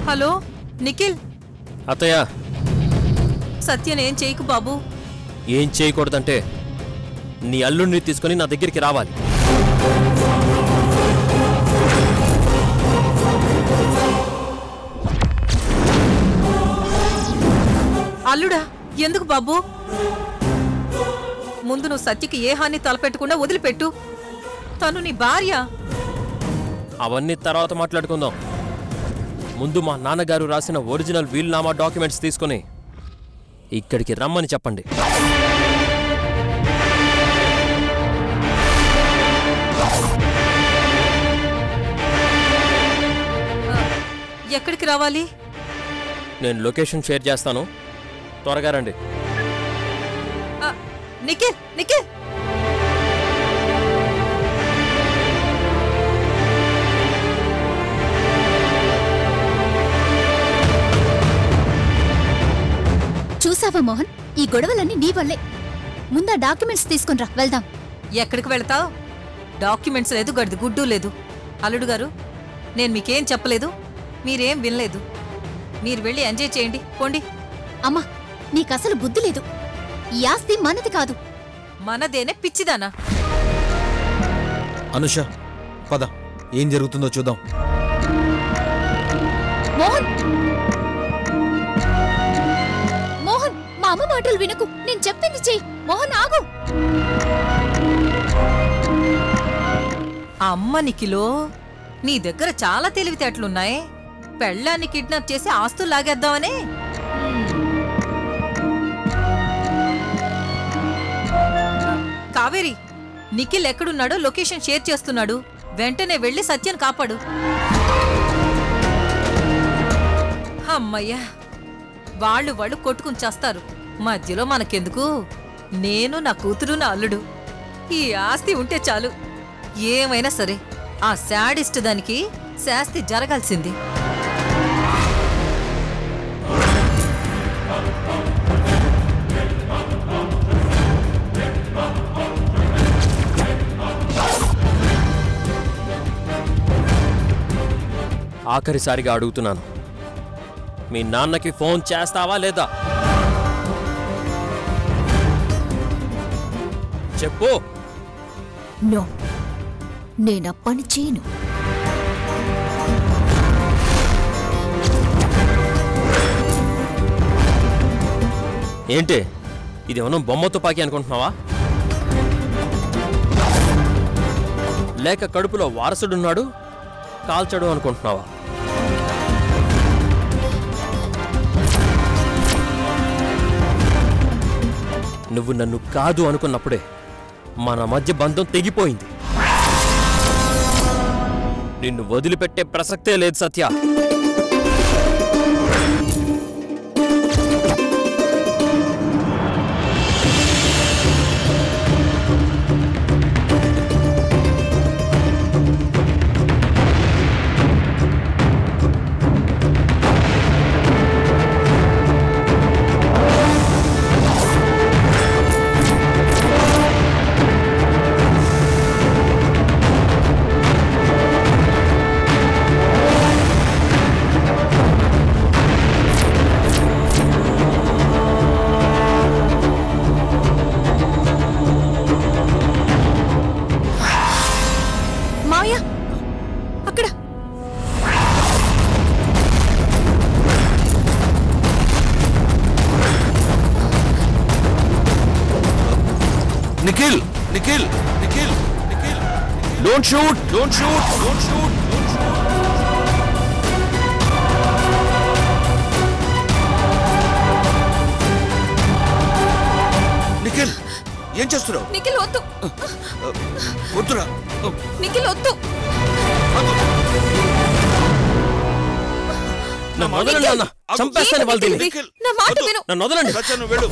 Hello Nikhil. అత్తయ్య, సత్యన్ ఏం చేయకు బాబు. ఏం చేయకూడదంటే నీ అల్లుడిని తీసుకొని నా దగ్గరికి రావాలి. అల్లుడా? ఎందుకు బాబు? ముందు నువ్వు సత్యకి ఏ హాని తలపెట్టకుండా వదిలిపెట్టు. తను నీ భార్య. అవన్నీ తర్వాత మాట్లాడుకుందాం. ముందు మా నాన్నగారు రాసిన ఒరిజినల్ వీల్నామా డాక్యుమెంట్స్ తీసుకుని ఇక్కడికి రమ్మని చెప్పండి. ఎక్కడికి రావాలి? నేను లొకేషన్ షేర్ చేస్తాను, త్వరగా రండి. నిఖిల్, నిఖిల్. చూసావా మోహన్, ఈ గొడవలన్నీ నీ వల్లే. ముందా డాక్యుమెంట్స్ తీసుకునిరా, వెళ్దాం. ఎక్కడికి వెళతావు? డాక్యుమెంట్స్ లేదు, గడిది గుడ్డు లేదు. అల్లుడు గారు, నేను మీకేం చెప్పలేదు, మీరేం వినలేదు. మీరు వెళ్ళి ఎంజాయ్ చేయండి, పోండి. అమ్మా, నీకసలు బుద్ధి లేదు. ఈ ఆస్తి మనది కాదు. మనదేనే పిచ్చిదానా? అనుష, పద, ఏం జరుగుతుందో చూద్దాం. మోహన్, మోహన్, మా అమ్మ మాటలు వినకు. నేను చెప్పింది చెయ్యి. మోహన్, ఆగు. అమ్మ నిఖిలో, నీ దగ్గర చాలా తెలివితేటలున్నాయి. పెళ్ళాన్ని కిడ్నాప్ చేసి ఆస్తులు లాగేద్దామని. కావేరి, నిఖిల్ ఎక్కడున్నాడో లొకేషన్ షేర్ చేస్తున్నాడు. వెంటనే వెళ్ళి సత్యను కాపాడు. అమ్మయ్యా, వాళ్ళు కొట్టుకుని చేస్తారు. మధ్యలో మనకెందుకు? నేను, నా కూతురు, నా అల్లుడు. ఈ ఆస్తి ఉంటే చాలు. ఏమైనా సరే ఆ శాడిస్ట్ దానికి శాస్తి జరగాల్సింది. ఆఖరిసారిగా అడుగుతున్నాను, మీ నాన్నకి ఫోన్ చేస్తావా లేదా? చెప్పు. నో, నేనప్పని చేయను. ఏంటి, ఇది ఏమన్నా బొమ్మ తుపాకీ అనుకుంటున్నావా? లేక కడుపులో వారసుడున్నాడు కాల్చడు అనుకుంటున్నావా? నువ్వు నన్ను కాదు అనుకున్నప్పుడే మన మధ్య బంధం తెగిపోయింది. నిన్ను వదిలిపెట్టే ప్రసక్తే లేదు Satya. Nikhil, Nikhil, Nikhil, Nikhil, don't shoot, don't shoot, don't shoot, don't shoot. Nikhil, ఏం చేస్తున్నావు? నిఖిల్ వద్దు. వద్దురా. నిఖిల్ వద్దు. నా వదలండి అన్న, చంపేస్తాను వాళ్ళని. నా మాట విను. నన్ను వదలండి. సత్యను వెళ్ళు.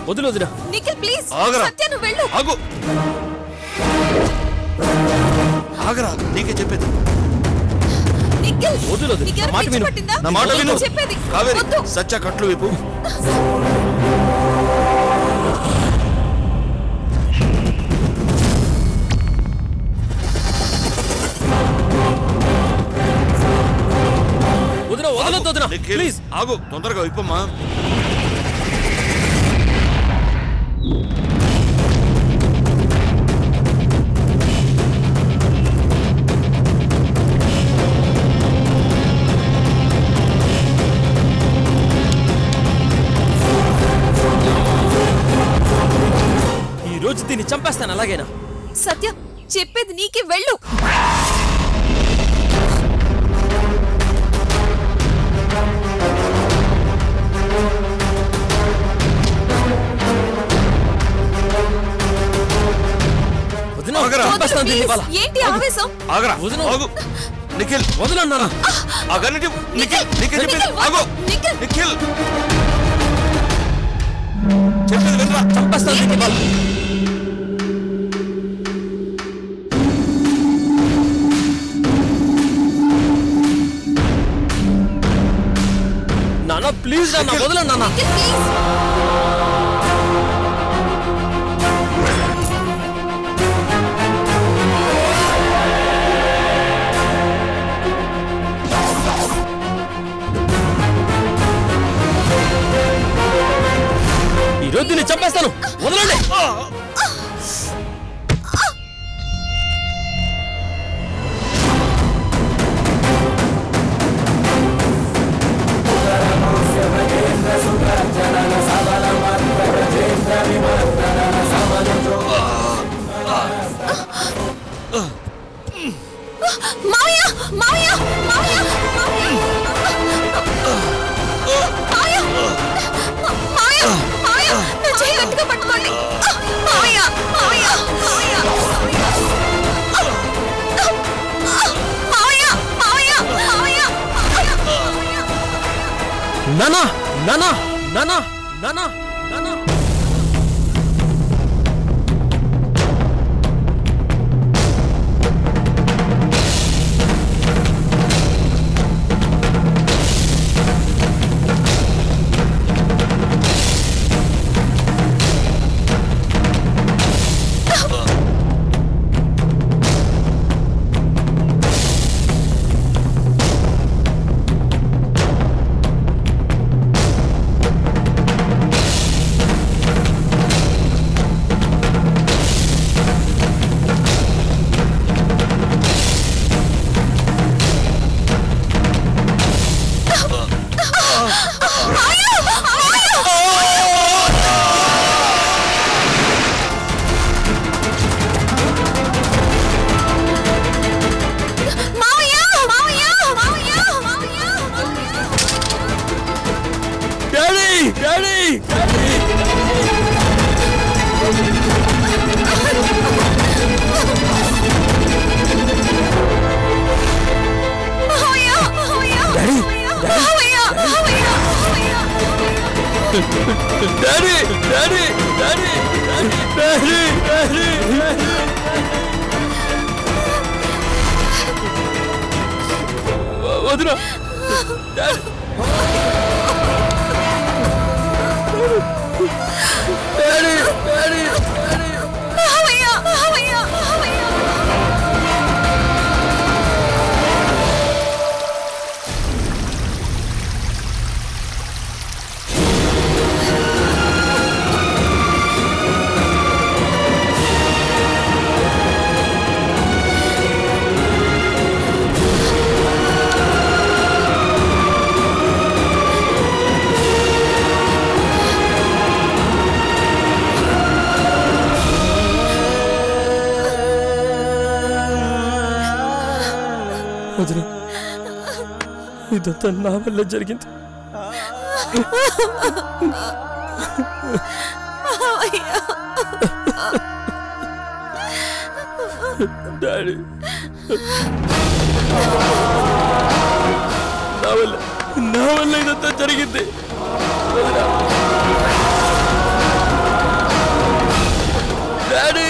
వదిలు వదిరా. నిఖిల్ ప్లీజ్. ఆగరా. సత్య నువ్వు వెళ్ళు. ఆగు. ఆగరా, నీకే చెప్పేది. నిఖిల్ వదిలు నీకెవరు మాట పిచ్చి విను పట్టిందా? నా మాట విను చెప్పేది కావేరి వద్దు. సత్య కట్లు వైపు వదిన వదలొద్దు వదిన ప్లీజ్ ఆగు తొందరగా వైపమ్మా ఈ రోజు దీన్ని చంపేస్తాను అలాగేనా సత్య చెప్పేది నీకే వెళ్ళు. వదిన ఆగరా. చంపేస్తాను దీన్ని ఇవాళ. ఏంటి ఆవేశం? ఆగరా వదిన. ఆగు నిఖిల్ వదలన్నా ఆగన్నిటి నిఖిల్ నిఖిల్ చెప్పేది ఆగు నిఖిల్ నిఖిల్ చెప్పేది వినరా చంపేస్తాను దీన్ని ఇవాళ. నాన్న ప్లీజ్ నాన్న వదలన్నా నిఖిల్ ప్లీజ్. ఈరోజు దీన్ని చంపేస్తాను వదలండి మావయ్య మావయ్య మావయ్య మావయ్య మావయ్య మావయ్య నా చేయి గట్టిగా పట్టుకోండి. మావయ్య మావయ్య మావయ్య మావయ్య మావయ్య మావయ్య నానా నానా నానా నానా నానా daddy daddy daddy daddy daddy వదినా డాడీ డాడీ డాడీ వదిన ఇదంతా నా వల్ల జరిగింది డాడీ నా వల్ల ఇదంతా జరిగింది డాడీ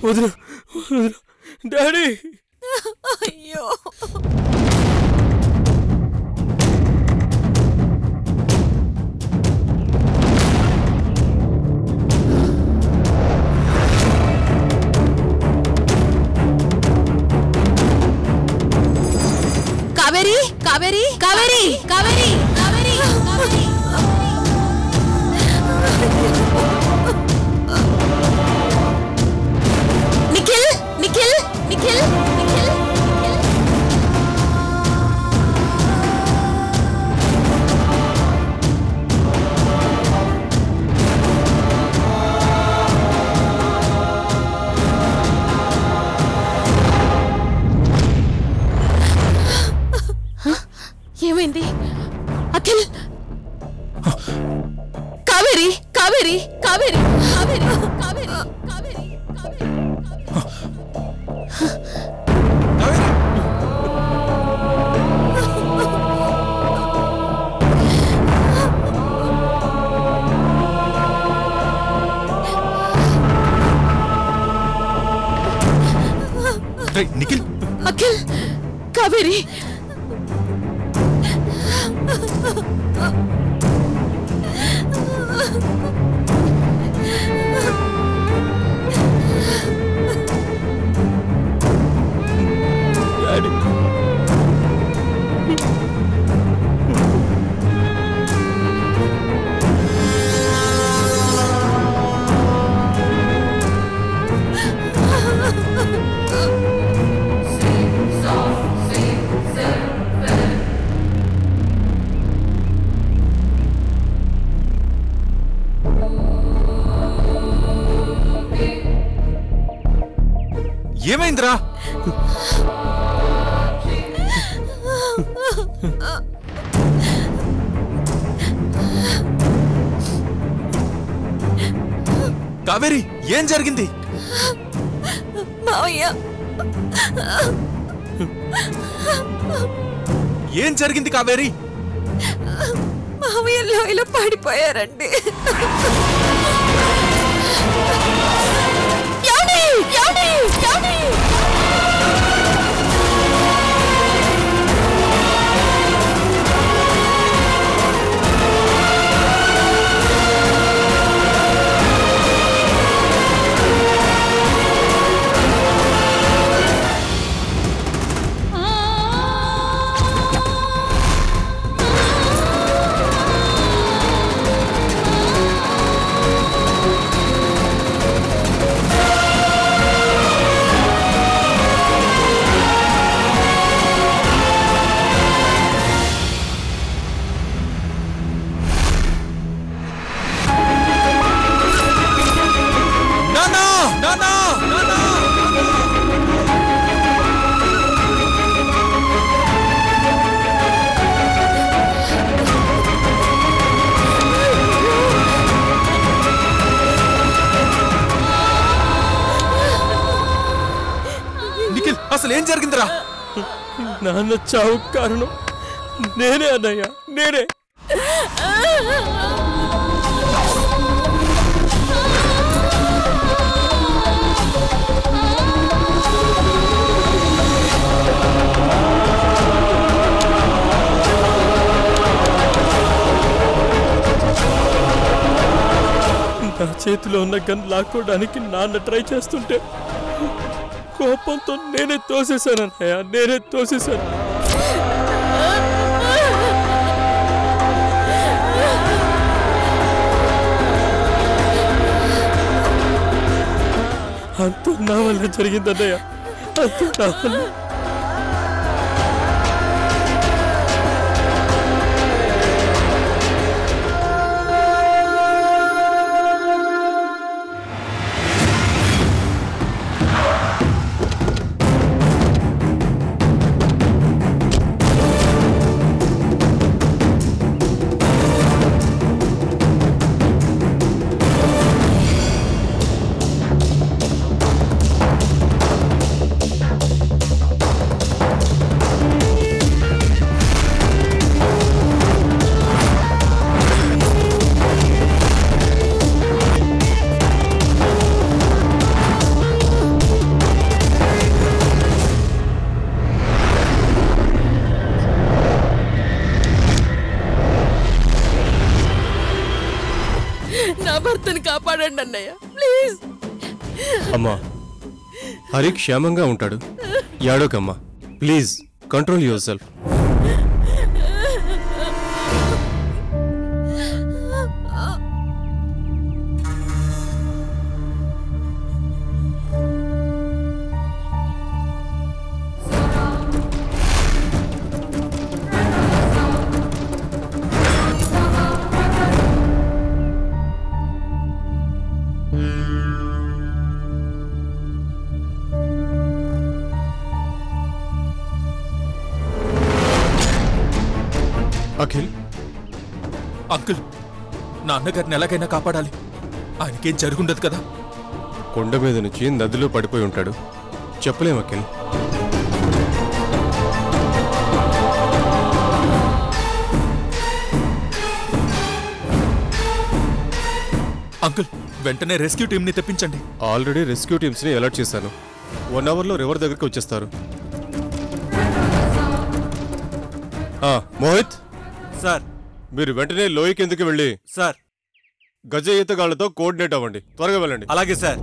వదిలు వదిలు డాడీ. అయ్యో కావేరి కావేరి కావేరి కావేరి కావేరి కావేరి నిఖిల్ నిఖిల్ నిఖిల్ నిఖిల్ ఏమైంది అఖిల్? కావేరి కావేరి కావేరి కావేరి కావేరి కావేరి నిఖిల్ అఖిల్ కావేరి ఏమైందిరా? కావేరి ఏం జరిగింది? మావయ్య ఏం జరిగింది కావేరి? మావయ్య లోయలో పడిపోయారండి. అసలు ఏం జరిగిందిరా? నాన్న చావు కారణం నేనే అన్నయ్య, నేనే. నా చేతిలో ఉన్న గన్ లాక్కోవడానికి నాన్న ట్రై చేస్తుంటే కోపంతో నేనే తోసేశాను అన్నయ్య, నేనే తోసేశాను. అంత నా వల్ల జరిగిందన్నయ్య, అంత నా వల్ల. నా భర్తని కాపాడండి అన్నయ్య, ప్లీజ్. అమ్మా, హరి క్షేమంగా ఉంటాడు, ఏడోకమ్మా. Please control yourself. Akhil, uncle, నాన్నగారిని ఎలాగైనా కాపాడాలి. ఆయనకేం జరుగుండదు కదా. కొండ మీద నుంచి నదిలో పడిపోయి ఉంటాడు, చెప్పలేం అఖిల్. అంకుల్, వెంటనే రెస్క్యూ టీంని తెప్పించండి. ఆల్రెడీ రెస్క్యూ టీమ్స్ని అలర్ట్ చేశాను. 1 అవర్లో రివర్ దగ్గరికి వచ్చేస్తారు. మోహిత్ సార్, మీరు వెంటనే లోయ కిందకి వెళ్ళి సార్ గజ ఈతగాళ్లతో కోఆర్డినేట్ అవ్వండి. త్వరగా వెళ్ళండి. అలాగే సార్.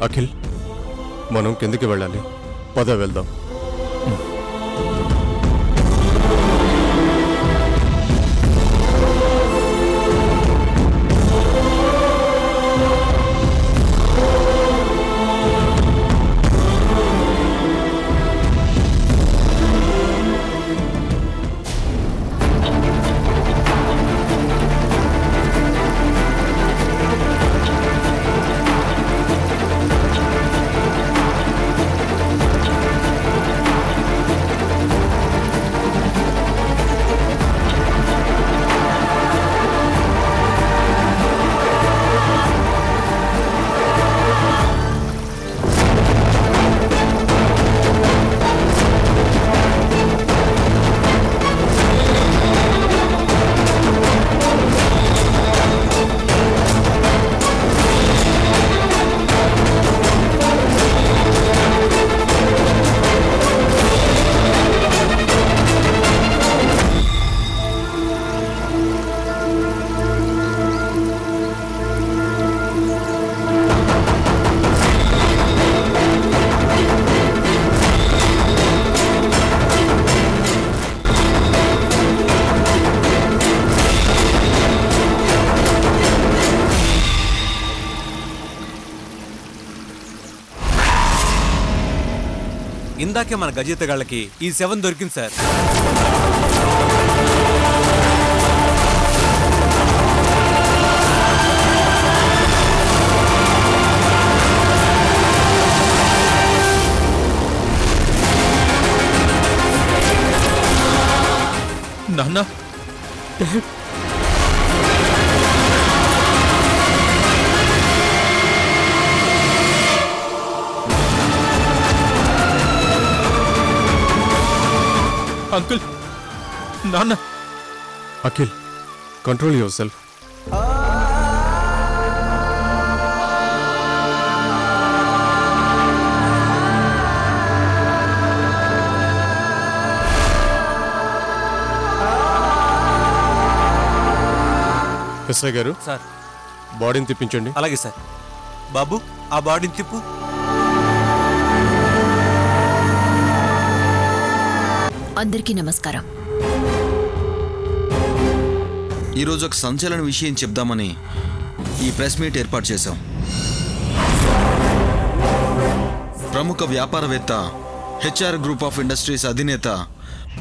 అఖిల్, మనం కిందకి వెళ్ళాలి. పద వెళ్దాం. ఇందాకే మన గజేతగాళ్ళకి ఈ శవం దొరికింది సార్. నాన్న, అంకుల్, నాన్న. Akhil, control your self. SI గారు, సార్ బాడీని తిప్పించండి. అలాగే సార్. బాబు, ఆ బాడీని తిప్పు. అందరికీ నమస్కారం. ఈరోజు ఒక సంచలన విషయం చెప్దామని ఈ ప్రెస్ మీట్ ఏర్పాటు చేశాం. ప్రముఖ వ్యాపారవేత్త హెచ్ఆర్ గ్రూప్ ఆఫ్ ఇండస్ట్రీస్ అధినేత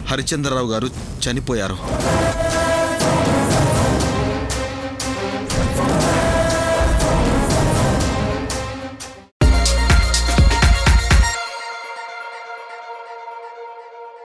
హరిచంద్రరావు గారు చనిపోయారు.